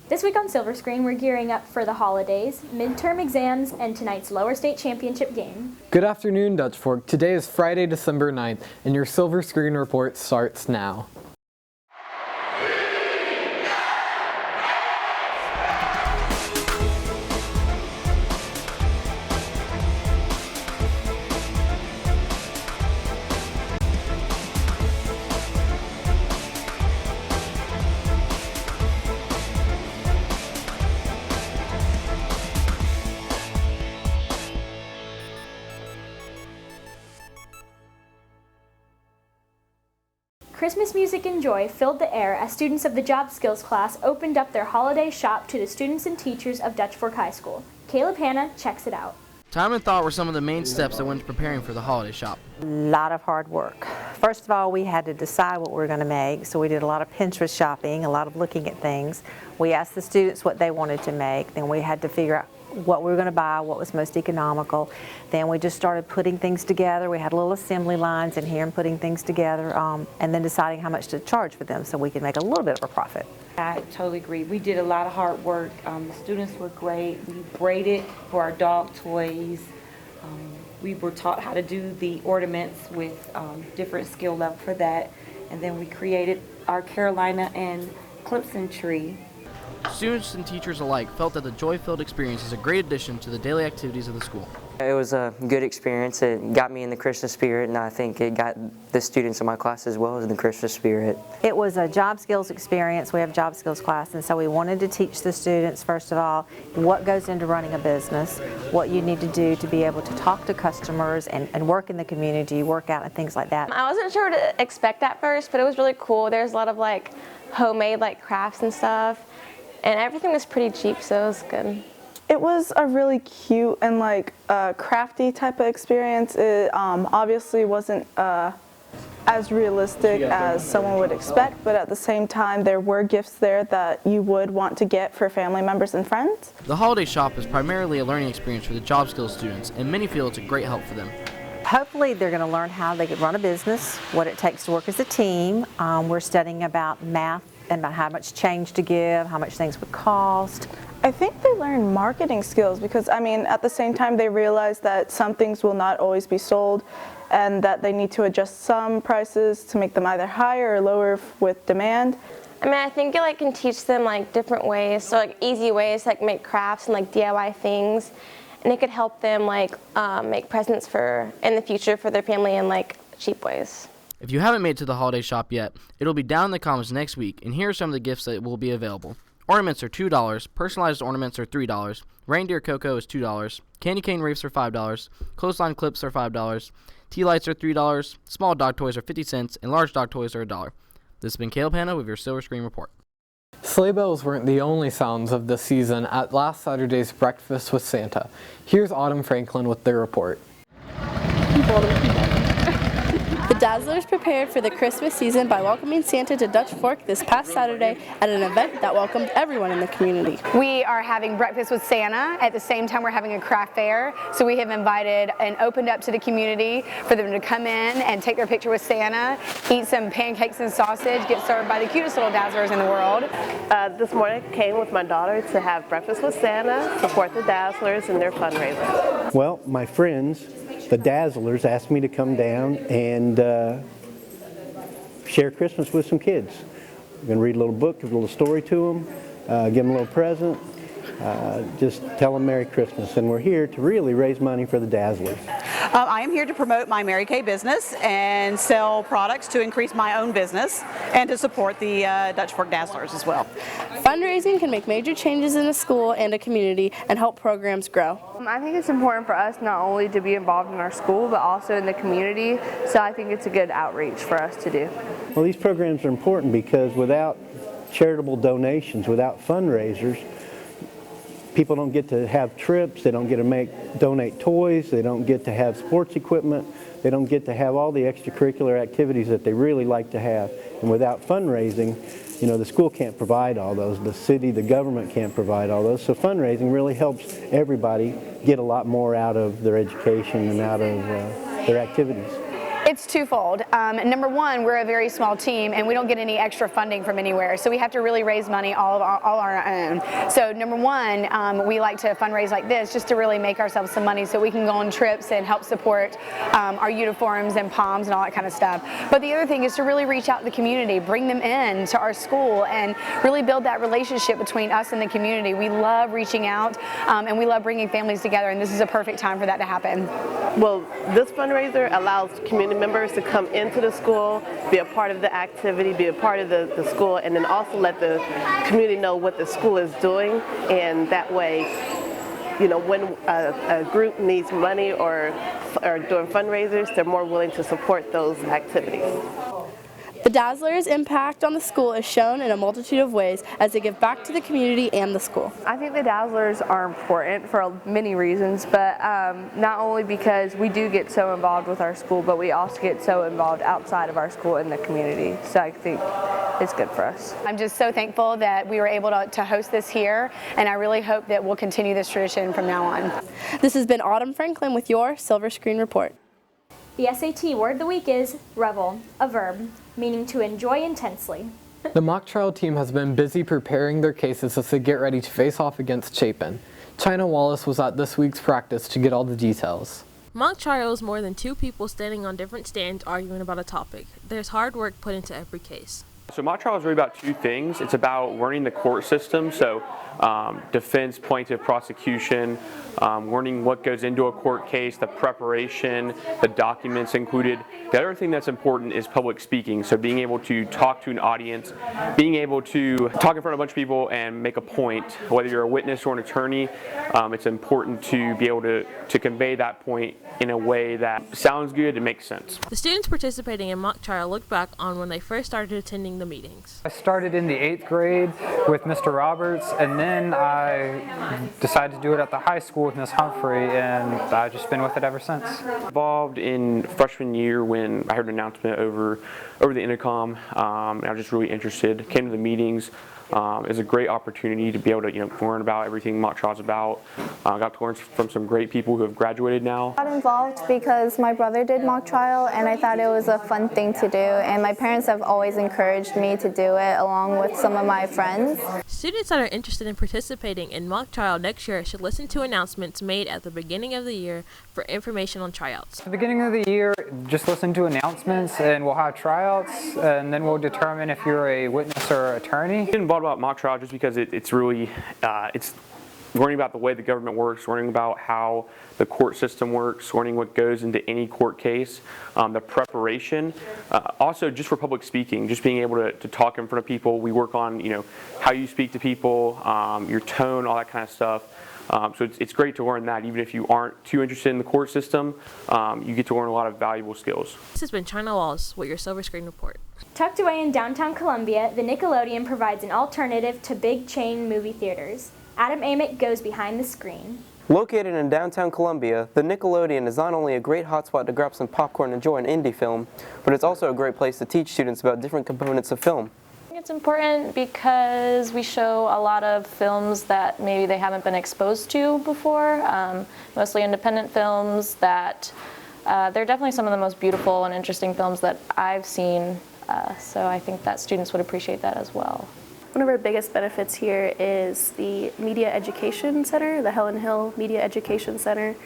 This week on Silver Screen, we're gearing up for the holidays, midterm exams, and tonight's lower state championship game. Good afternoon, Dutch Fork. Today is Friday, December 9th, and your Silver Screen report starts now. Christmas music and joy filled the air as students of the Job Skills class opened up their holiday shop to the students and teachers of Dutch Fork High School. Caleb Hanna checks it out. Time and thought were some of the main steps that went into preparing for the holiday shop. A lot of hard work. First of all, we had to decide what we were going to make, so we did a lot of Pinterest shopping, a lot of looking at things. We asked the students what they wanted to make, then we had to figure out what we were going to buy, what was most economical. Then we just started putting things together. We had little assembly lines in here and putting things together, and then deciding how much to charge for them so we could make a little bit of a profit. I totally agree. We did a lot of hard work. The students were great. We braided for our dog toys. We were taught how to do the ornaments with different skill level for that. And then we created our Carolina and Clemson tree. Students and teachers alike felt that the joy-filled experience is a great addition to the daily activities of the school. It was a good experience. It got me in the Christmas spirit, and I think it got the students in my class as well in the Christmas spirit. It was a job skills experience. We have a job skills class, and so we wanted to teach the students, first of all, what goes into running a business, what you need to do to be able to talk to customers and work in the community, work out and things like that. I wasn't sure what to expect at first, but it was really cool. There's a lot of homemade crafts and stuff. And everything was pretty cheap, so it was good. It was a really cute and crafty type of experience. It obviously wasn't as realistic as someone would expect, but at the same time there were gifts there that you would want to get for family members and friends. The holiday shop is primarily a learning experience for the job skills students, and many feel it's a great help for them. Hopefully they're going to learn how they could run a business, what it takes to work as a team. We're studying about math and about how much change to give, how much things would cost. I think they learn marketing skills because, at the same time they realize that some things will not always be sold and that they need to adjust some prices to make them either higher or lower with demand. I think it can teach them different ways, so easy ways to make crafts and DIY things. And it could help them make presents in the future for their family in cheap ways. If you haven't made it to the holiday shop yet, it'll be down in the comments next week, and here are some of the gifts that will be available. Ornaments are $2, personalized ornaments are $3, reindeer cocoa is $2, candy cane wreaths are $5, clothesline clips are $5, tea lights are $3, small dog toys are 50 cents, and large dog toys are $1. This has been Caleb Hanna with your Silver Screen Report. Sleigh bells weren't the only sounds of the season at last Saturday's Breakfast with Santa. Here's Autumn Franklin with their report. The Dazzlers prepared for the Christmas season by welcoming Santa to Dutch Fork this past Saturday at an event that welcomed everyone in the community. We are having breakfast with Santa. At the same time, we're having a craft fair. So we have invited and opened up to the community for them to come in and take their picture with Santa, eat some pancakes and sausage, get served by the cutest little Dazzlers in the world. This morning I came with my daughter to have breakfast with Santa, support the Dazzlers in their fundraiser. Well, my friends, the Dazzlers, asked me to come down and share Christmas with some kids. I'm going to read a little book, give a little story to them, give them a little present, just tell them Merry Christmas. And we're here to really raise money for the Dazzlers. I am here to promote my Mary Kay business and sell products to increase my own business and to support the Dutch Fork Dazzlers as well. Fundraising can make major changes in a school and a community and help programs grow. I think it's important for us not only to be involved in our school but also in the community, so I think it's a good outreach for us to do. Well, these programs are important because without charitable donations, without fundraisers, people don't get to have trips, they don't get to donate toys, they don't get to have sports equipment, they don't get to have all the extracurricular activities that they really like to have. And without fundraising, the school can't provide all those, the city, the government can't provide all those. So fundraising really helps everybody get a lot more out of their education and out of their activities. It's twofold. Number one, we're a very small team and we don't get any extra funding from anywhere, so we have to really raise money all on our own. So number one, we like to fundraise like this just to really make ourselves some money so we can go on trips and help support our uniforms and POMs and all that kind of stuff. But the other thing is to really reach out to the community, bring them in to our school and really build that relationship between us and the community. We love reaching out and we love bringing families together, and this is a perfect time for that to happen. Well, this fundraiser allows community members to come into the school, be a part of the activity, be a part of the school, and then also let the community know what the school is doing. And that way, you know, when a group needs money or doing fundraisers, they're more willing to support those activities. The Dazzlers' impact on the school is shown in a multitude of ways as they give back to the community and the school. I think the Dazzlers are important for many reasons, but not only because we do get so involved with our school, but we also get so involved outside of our school in the community. So I think it's good for us. I'm just so thankful that we were able to host this here, and I really hope that we'll continue this tradition from now on. This has been Autumn Franklin with your Silver Screen Report. The SAT word of the week is revel, a verb, meaning to enjoy intensely. The mock trial team has been busy preparing their cases as they get ready to face off against Chapin. China Wallace was at this week's practice to get all the details. Mock trial is more than two people standing on different stands arguing about a topic. There's hard work put into every case. So mock trial is really about two things. It's about learning the court system, so defense, plaintiff, prosecution, learning what goes into a court case, the preparation, the documents included. The other thing that's important is public speaking, so being able to talk to an audience, being able to talk in front of a bunch of people and make a point. Whether you're a witness or an attorney, it's important to be able to convey that point in a way that sounds good and makes sense. The students participating in mock trial look back on when they first started attending the meetings. I started in the 8th grade with Mr. Roberts, and then I decided to do it at the high school with Ms. Humphrey, and I've just been with it ever since. Involved in freshman year when I heard an announcement over the intercom, and I was just really interested. Came to the meetings. It was a great opportunity to be able to learn about everything mock trial is about. I got to learn from some great people who have graduated now. I got involved because my brother did mock trial and I thought it was a fun thing to do, and my parents have always encouraged me to do it along with some of my friends. Students that are interested in participating in mock trial next year should listen to announcements made at the beginning of the year for information on tryouts. At the beginning of the year, just listen to announcements and we'll have tryouts, and then we'll determine if you're a witness or attorney. About mock trial just because it's really it's learning about the way the government works, learning about how the court system works, learning what goes into any court case, the preparation, also just for public speaking, just being able to talk in front of people. We work on how you speak to people, your tone, all that kind of stuff. So it's great to learn that even if you aren't too interested in the court system, you get to learn a lot of valuable skills. This has been China Wallace with your Silver Screen Report. Tucked away in downtown Columbia, the Nickelodeon provides an alternative to big chain movie theaters. Adam Amick goes behind the screen. Located in downtown Columbia, the Nickelodeon is not only a great hotspot to grab some popcorn and enjoy an indie film, but it's also a great place to teach students about different components of film. It's important because we show a lot of films that maybe they haven't been exposed to before, mostly independent films that they're definitely some of the most beautiful and interesting films that I've seen, so I think that students would appreciate that as well. One of our biggest benefits here is the Media Education Center, the Helen Hill Media Education Center,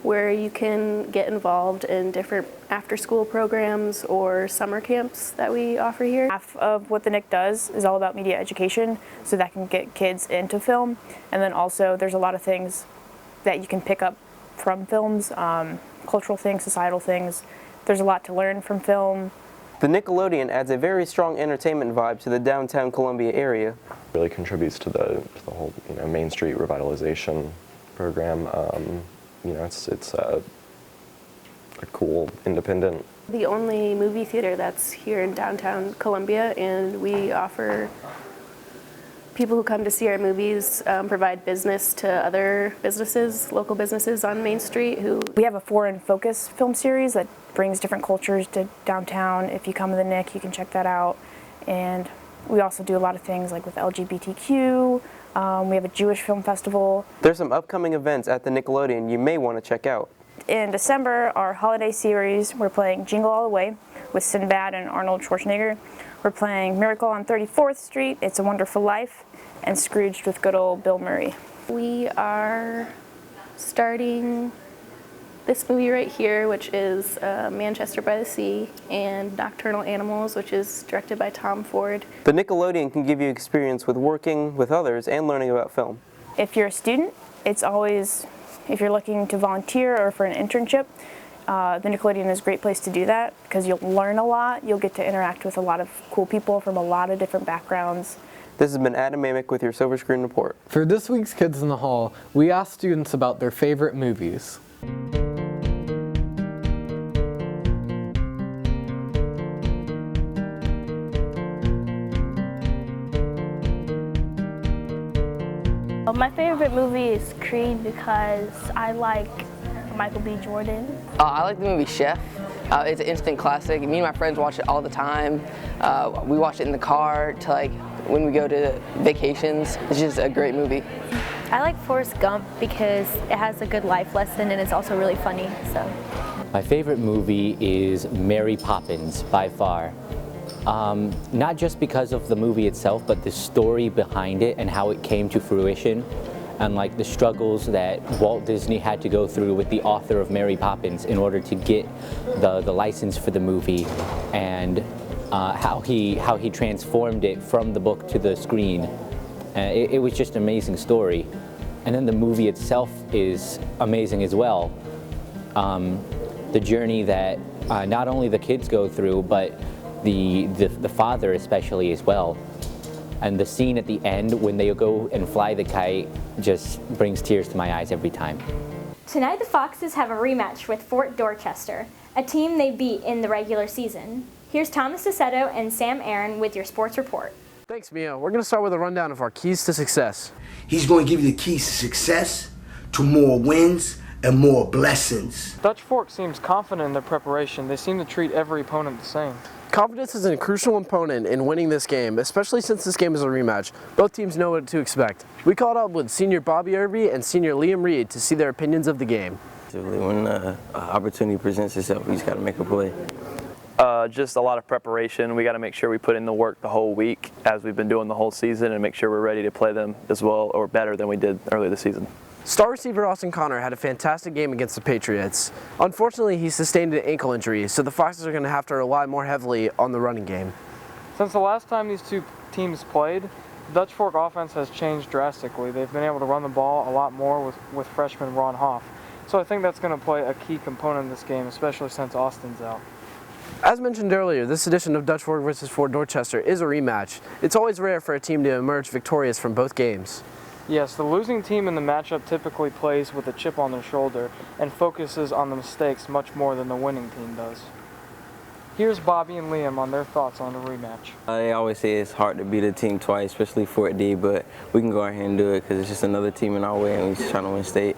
where you can get involved in different after-school programs or summer camps that we offer here. Half of what the NIC does is all about media education, so that can get kids into film. And then also there's a lot of things that you can pick up from films, cultural things, societal things. There's a lot to learn from film. The Nickelodeon adds a very strong entertainment vibe to the downtown Columbia area. Really contributes to the whole Main Street revitalization program. It's a cool independent. The only movie theater that's here in downtown Columbia, and we offer people who come to see our movies provide business to other businesses, local businesses on Main Street. We have a foreign focus film series that brings different cultures to downtown. If you come to the NIC, you can check that out. And we also do a lot of things like with LGBTQ. We have a Jewish film festival. There's some upcoming events at the Nickelodeon you may want to check out. in December, our holiday series, we're playing Jingle All the Way with Sinbad and Arnold Schwarzenegger. We're playing Miracle on 34th Street, It's a Wonderful Life, and Scrooged with good old Bill Murray. We are starting this movie right here, which is Manchester by the Sea, and Nocturnal Animals, which is directed by Tom Ford. The Nickelodeon can give you experience with working with others and learning about film. If you're a student, it's always, if you're looking to volunteer or for an internship, the Nickelodeon is a great place to do that because you'll learn a lot. You'll get to interact with a lot of cool people from a lot of different backgrounds. This has been Adam Amick with your Silver Screen Report. For this week's Kids in the Hall, we asked students about their favorite movies. My favorite movie is Creed because I like Michael B. Jordan. I like the movie Chef. It's an instant classic. Me and my friends watch it all the time. We watch it in the car to when we go to vacations. It's just a great movie. I like Forrest Gump because it has a good life lesson and it's also really funny. So. My favorite movie is Mary Poppins by far. Not just because of the movie itself, but the story behind it and how it came to fruition, and the struggles that Walt Disney had to go through with the author of Mary Poppins in order to get the license for the movie, and how he transformed it from the book to the screen. It was just an amazing story. And then the movie itself is amazing as well. The journey that not only the kids go through, but the father especially as well. And the scene at the end when they go and fly the kite just brings tears to my eyes every time. Tonight the Foxes have a rematch with Fort Dorchester, a team they beat in the regular season. Here's Thomas DeSetto and Sam Aaron with your sports report. Thanks, Mia. We're going to start with a rundown of our keys to success. He's going to give you the keys to success, to more wins, and more blessings. Dutch Fork seems confident in their preparation. They seem to treat every opponent the same. Confidence is a crucial component in winning this game, especially since this game is a rematch. Both teams know what to expect. We caught up with senior Bobby Irby and senior Liam Reed to see their opinions of the game. When an opportunity presents itself, we just got to make a play. Just a lot of preparation. We got to make sure we put in the work the whole week as we've been doing the whole season and make sure we're ready to play them as well or better than we did earlier this season. Star receiver Austin Connor had a fantastic game against the Patriots. Unfortunately, he sustained an ankle injury, so the Foxes are going to have to rely more heavily on the running game. Since the last time these two teams played, the Dutch Fork offense has changed drastically. They've been able to run the ball a lot more with freshman Ron Hoff. So I think that's going to play a key component in this game, especially since Austin's out. As mentioned earlier, this edition of Dutch Fork vs. Fort Dorchester is a rematch. It's always rare for a team to emerge victorious from both games. Yes, the losing team in the matchup typically plays with a chip on their shoulder and focuses on the mistakes much more than the winning team does. Here's Bobby and Liam on their thoughts on the rematch. They always say it's hard to beat a team twice, especially Fort D, but we can go out here and do it because it's just another team in our way and we're just trying to win state.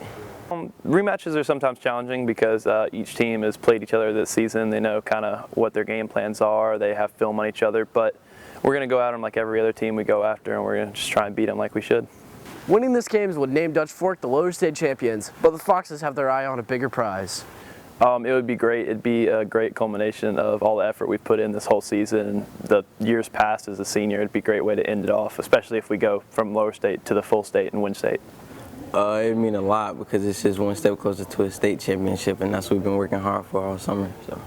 Rematches are sometimes challenging because each team has played each other this season. They know kind of what their game plans are. They have film on each other, but we're going to go at them like every other team we go after, and we're going to just try and beat them like we should. Winning this game would name Dutch Fork the lower state champions, but the Foxes have their eye on a bigger prize. It would be great. It'd be a great culmination of all the effort we've put in this whole season. The years past as a senior, it'd be a great way to end it off, especially if we go from lower state to the full state and win state. It would mean a lot because it's just one step closer to a state championship, and that's what we've been working hard for all summer. So.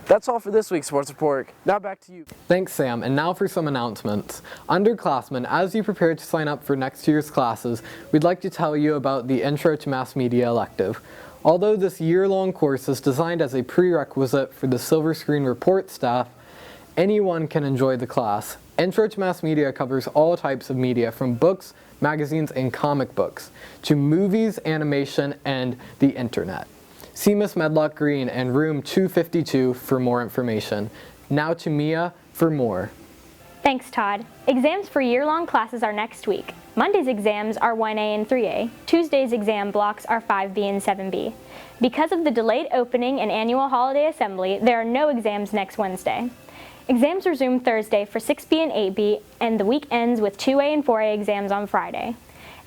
That's all for this week's Sports Report. Now back to you. Thanks, Sam. And now for some announcements. Underclassmen, as you prepare to sign up for next year's classes, we'd like to tell you about the Intro to Mass Media elective. Although this year-long course is designed as a prerequisite for the Silver Screen Report staff, anyone can enjoy the class. Intro to Mass Media covers all types of media, from books, magazines, and comic books, to movies, animation, and the internet. See Miss Medlock Green in room 252 for more information. Now to Mia for more. Thanks, Todd. Exams for year-long classes are next week. Monday's exams are 1A and 3A. Tuesday's exam blocks are 5B and 7B. Because of the delayed opening and annual holiday assembly, there are no exams next Wednesday. Exams resume Thursday for 6B and 8B, and the week ends with 2A and 4A exams on Friday.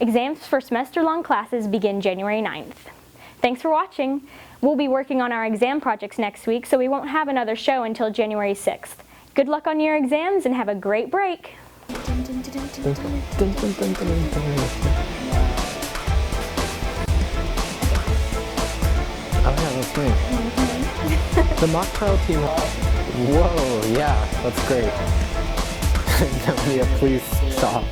Exams for semester-long classes begin January 9th. Thanks for watching. We'll be working on our exam projects next week, so we won't have another show until January 6th. Good luck on your exams and have a great break. Oh yeah, that's me. The mock trial team. Whoa, yeah, that's great. Mia, please stop.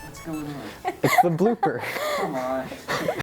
What's going on? It's the blooper. Come on.